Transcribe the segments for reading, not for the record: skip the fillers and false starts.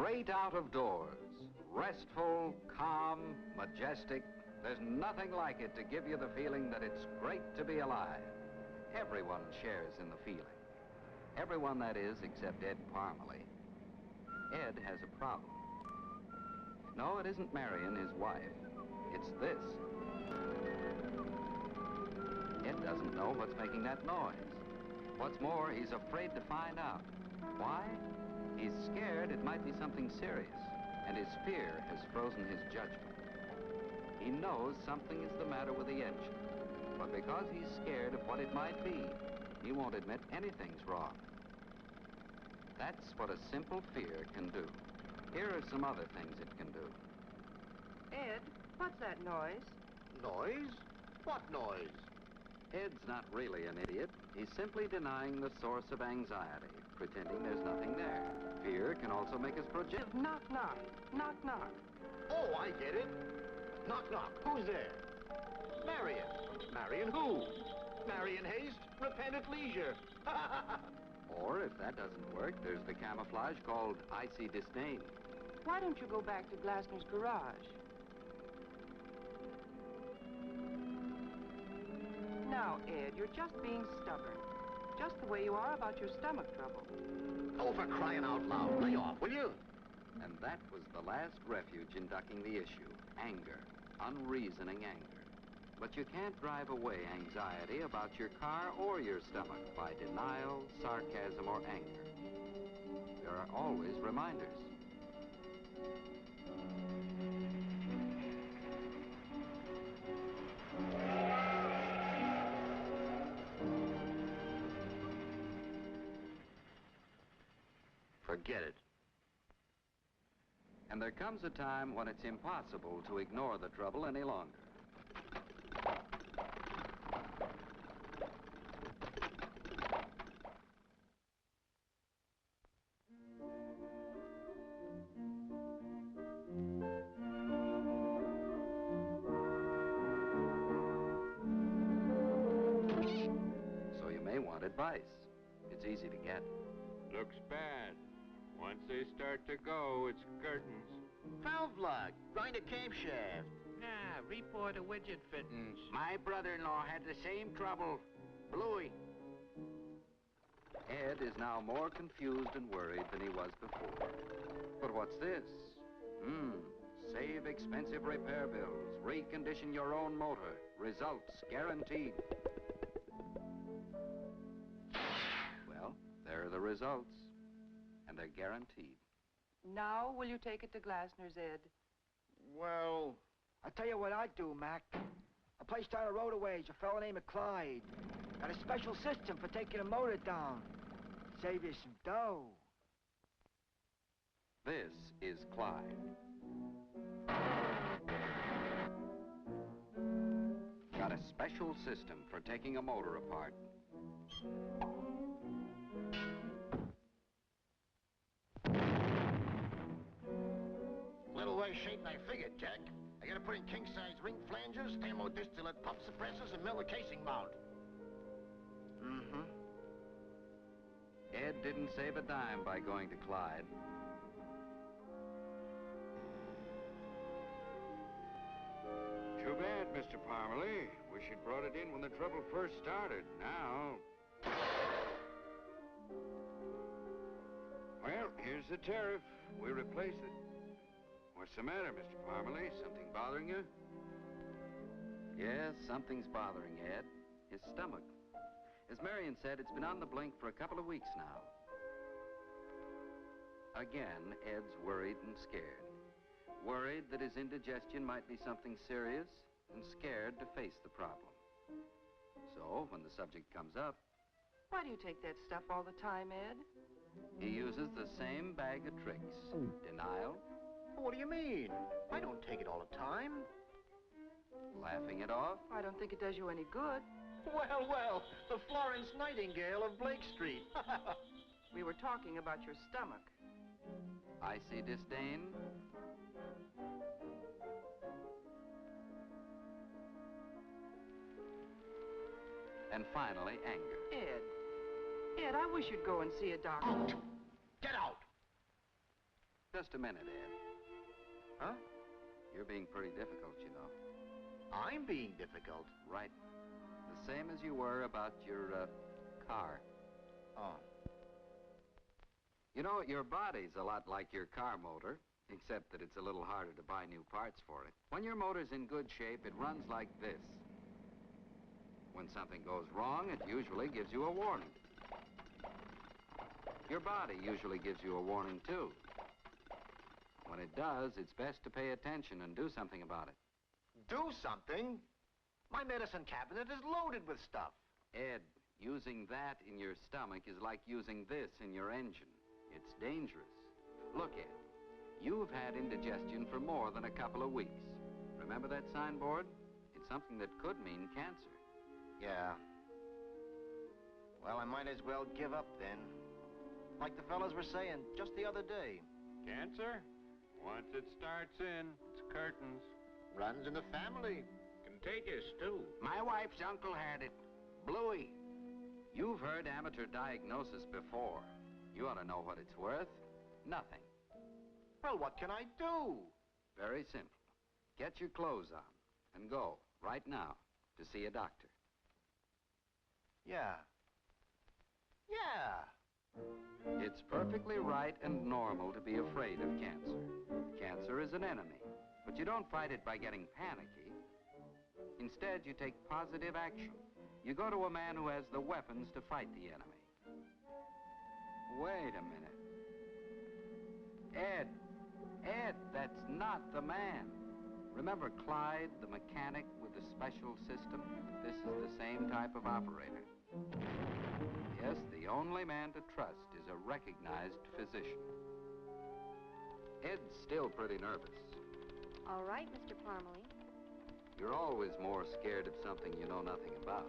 great out of doors. Restful, calm, majestic. There's nothing like it to give you the feeling that it's great to be alive. Everyone shares in the feeling. Everyone, that is, except Ed Parmalee. Ed has a problem. No, it isn't Marion, his wife. It's this. Ed doesn't know what's making that noise. What's more, he's afraid to find out. Why? He's scared it might be something serious, and his fear has frozen his judgment. He knows something is the matter with the engine, but because he's scared of what it might be, he won't admit anything's wrong. That's what a simple fear can do. Here are some other things it can do. Ed, what's that noise? Noise? What noise? Ed's not really an idiot. He's simply denying the source of anxiety, pretending there's nothing there. Fear can also make us project. Knock, knock. Knock, knock. Oh, I get it. Knock, knock. Who's there? Marion. Marion who? Marion Haste. Repent at leisure. Or, if that doesn't work, there's the camouflage called icy disdain. Why don't you go back to Glassner's garage? Now, Ed, you're just being stubborn. Just the way you are about your stomach trouble. Oh, for crying out loud. Lay off, will you? And that was the last refuge in ducking the issue. Anger. Unreasoning anger. But you can't drive away anxiety about your car or your stomach by denial, sarcasm, or anger. There are always reminders. Forget it. And there comes a time when it's impossible to ignore the trouble any longer. So you may want advice. It's easy to get. Looks bad. Once they start to go, it's curtains. Valve lock. Grind a camshaft. Nah, report a widget fittings. My brother-in-law had the same trouble. Bluey. Ed is now more confused and worried than he was before. But what's this? Save expensive repair bills. Recondition your own motor. Results guaranteed. Well, there are the results. And they're guaranteed. Now, will you take it to Glassner's, Ed? Well... I'll tell you what I'd do, Mac. A place down the road a ways, a fellow named Clyde. Got a special system for taking a motor down. Save you some dough. This is Clyde. Got a special system for taking a motor apart. Little worse shape than I figured, Jack. I gotta put in king-size ring flanges, ammo distillate, pump suppressors, and mill a casing mount. Ed didn't save a dime by going to Clyde. Too bad, Mr. Parmalee. Wish you'd brought it in when the trouble first started. Now... Well, here's the tariff. We replace it. What's the matter, Mr. Parmalee? Something bothering you? Yes, something's bothering Ed. His stomach. As Marion said, it's been on the blink for a couple of weeks now. Again, Ed's worried and scared. Worried that his indigestion might be something serious, and scared to face the problem. So, when the subject comes up... Why do you take that stuff all the time, Ed? He uses the same bag of tricks. Denial. What do you mean? I don't take it all the time. Laughing it off. I don't think it does you any good. Well, well, the Florence Nightingale of Blake Street. We were talking about your stomach. Icy disdain. And finally, anger. Ed, I wish you'd go and see a doctor. Out! Get out! Just a minute, Ed. Huh? You're being pretty difficult, you know. I'm being difficult. Right. The same as you were about your, car. Oh. You know, your body's a lot like your car motor, except that it's a little harder to buy new parts for it. When your motor's in good shape, it runs like this. When something goes wrong, it usually gives you a warning. Your body usually gives you a warning, too. When it does, it's best to pay attention and do something about it. Do something? My medicine cabinet is loaded with stuff. Ed, using that in your stomach is like using this in your engine. It's dangerous. Look, Ed, you've had indigestion for more than a couple of weeks. Remember that signboard? It's something that could mean cancer. Yeah. Well, I might as well give up then. Like the fellas were saying just the other day. Cancer? Once it starts in, it's curtains. Runs in the family. Contagious, too. My wife's uncle had it. Bluey. You've heard amateur diagnosis before. You ought to know what it's worth. Nothing. Well, what can I do? Very simple. Get your clothes on and go, right now, to see a doctor. Yeah. Yeah. It's perfectly right and normal to be afraid of cancer. Cancer is an enemy, but you don't fight it by getting panicky. Instead, you take positive action. You go to a man who has the weapons to fight the enemy. Wait a minute. Ed, that's not the man. Remember Clyde, the mechanic with the special system? This is the same type of operator. Yes, the only man to trust is a recognized physician. Ed's still pretty nervous. All right, Mr. Parmalee. You're always more scared of something you know nothing about.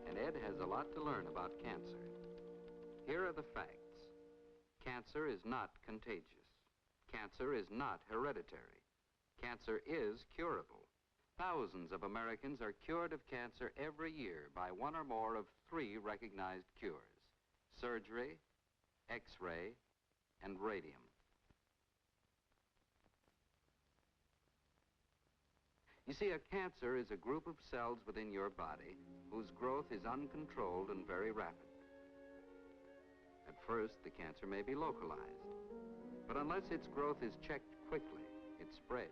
And Ed has a lot to learn about cancer. Here are the facts. Cancer is not contagious. Cancer is not hereditary. Cancer is curable. Thousands of Americans are cured of cancer every year by one or more of 3 recognized cures: surgery, X-ray, and radium. You see, a cancer is a group of cells within your body whose growth is uncontrolled and very rapid. At first, the cancer may be localized, but unless its growth is checked quickly, it spreads.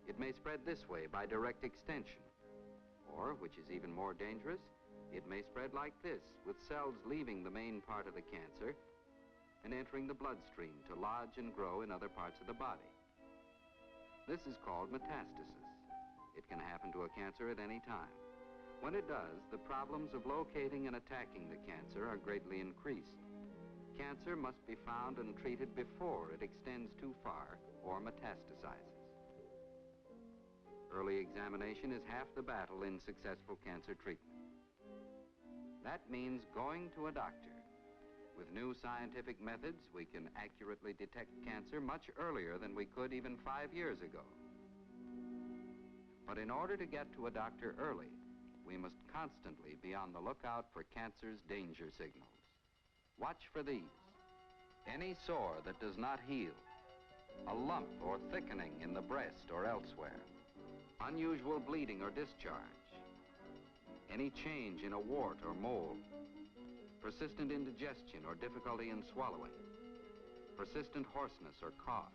It may spread this way by direct extension, or, which is even more dangerous, it may spread like this, with cells leaving the main part of the cancer and entering the bloodstream to lodge and grow in other parts of the body. This is called metastasis. It can happen to a cancer at any time. When it does, the problems of locating and attacking the cancer are greatly increased. Cancer must be found and treated before it extends too far or metastasizes. Early examination is half the battle in successful cancer treatment. That means going to a doctor. With new scientific methods, we can accurately detect cancer much earlier than we could even 5 years ago. But in order to get to a doctor early, we must constantly be on the lookout for cancer's danger signals. Watch for these. Any sore that does not heal, a lump or thickening in the breast or elsewhere, unusual bleeding or discharge, any change in a wart or mole, persistent indigestion or difficulty in swallowing, persistent hoarseness or cough,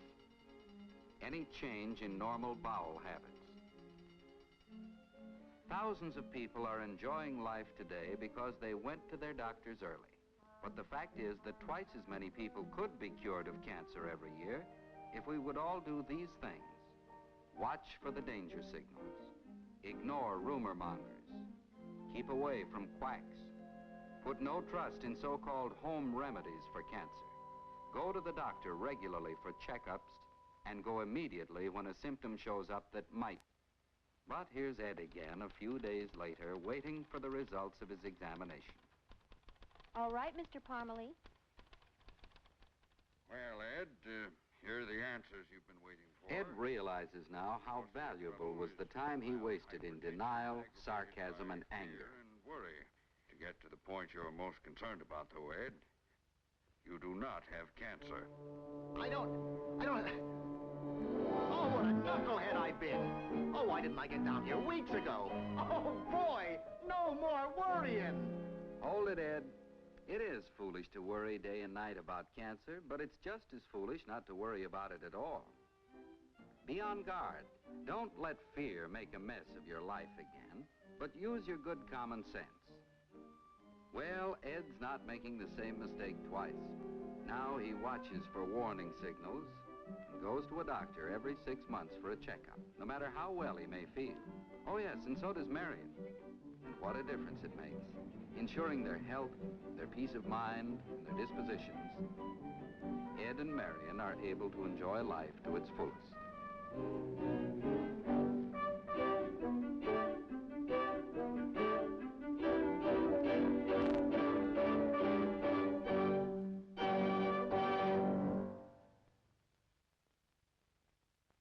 any change in normal bowel habits. Thousands of people are enjoying life today because they went to their doctors early. But the fact is that twice as many people could be cured of cancer every year if we would all do these things. Watch for the danger signals. Ignore rumor mongers. Keep away from quacks. Put no trust in so-called home remedies for cancer. Go to the doctor regularly for checkups and go immediately when a symptom shows up that might. But here's Ed again a few days later, waiting for the results of his examination. All right, Mr. Parmalee. Well, Ed, here are the answers you've been waiting for. Ed realizes now how valuable was the time he wasted in denial, sarcasm, and anger. And worry. To get to the point you're most concerned about, though, Ed, You do not have cancer. I don't... Oh, what a knucklehead I've been. Oh, why didn't I get down here weeks ago? Oh, boy, no more worrying. Hold it, Ed. It is foolish to worry day and night about cancer, but it's just as foolish not to worry about it at all. Be on guard. Don't let fear make a mess of your life again, but use your good common sense. Well, Ed's not making the same mistake twice. Now he watches for warning signals and goes to a doctor every 6 months for a checkup, no matter how well he may feel. Oh, yes, and so does Marion. And what a difference it makes, ensuring their health, their peace of mind, and their dispositions. Ed and Marion are able to enjoy life to its fullest.